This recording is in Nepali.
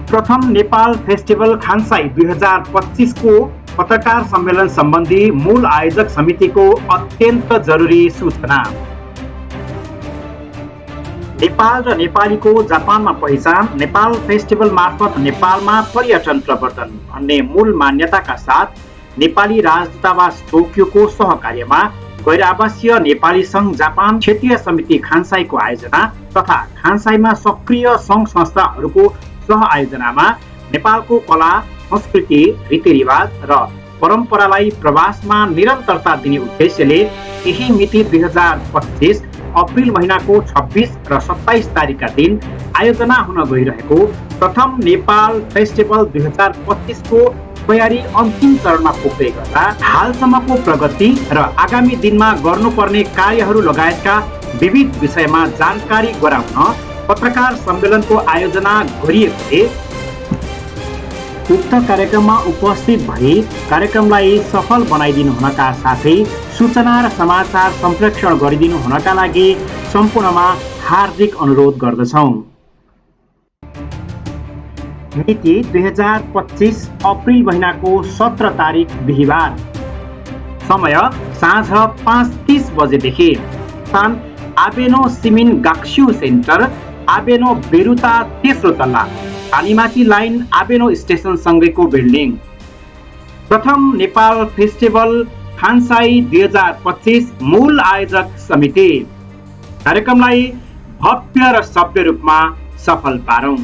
प्रथम नेपाल फेस्टिभल खानसाई 2025 को पत्रकार सम्मेलन सम्बन्धी मूल आयोजक समितिको अत्यन्त जरुरी सूचना। नेपाल र नेपालीको जापानमा पहिचान, नेपाल फेस्टिभल मार्फत नेपालमा पर्यटन प्रवर्धन भन्ने मूल मान्यताका साथ नेपाली राजदूतावास टोकियोको सहकार्यमा गैर आवासीय नेपाली संघ जापान क्षेत्रीय समिति खानसाईको आयोजना तथा खानसाईमा सक्रिय संघ संस्थाहरूको सह आयोजनामा नेपालको कला, संस्कृति, रीतिरिवाज र परम्परालाई प्रवासमा निरन्तरता दिने उद्देश्यले यही मिति 2025 अप्रिल महिनाको 26 र 27 तारिकका दिन आयोजना हुन गइरहेको प्रथम नेपाल फेस्टिभल 2025 को तयारी अन्तिम चरणमा पुग्दै गर्दा हालसम्मको प्रगति र आगामी दिनमा गर्नुपर्ने कार्यहरू लगायतका विविध विषयमा जानकारी गराउन पत्रकार सम्मेलनको आयोजना गरिएकोले उक्त कार्यक्रममा उपस्थित भई कार्यक्रमलाई सफल बनाइदिनु हुनका साथै सूचना र समाचार सम्प्रेषण गरिदिनु हुनका लागि सम्पूर्णमा हार्दिक अनुरोध गर्दछौं। मिति 2025 अप्रिल महिनाको 17 तारिक बिहीबार। समय साँझ 5:30 बजेदेखि। स्थान आबेनो सिमिन गाक्स्यु सेन्टर, आबेनो बेरुता तेस्रो तल्ला, पानीमाची लाइन आबेनो स्टेसन सँगैको बिल्डिङ। प्रथम नेपाल फेस्टिभल खानसाई 2025 मूल आयोजक समिति। कार्यक्रमलाई भव्य र सभ्य रूपमा सफल पारौं।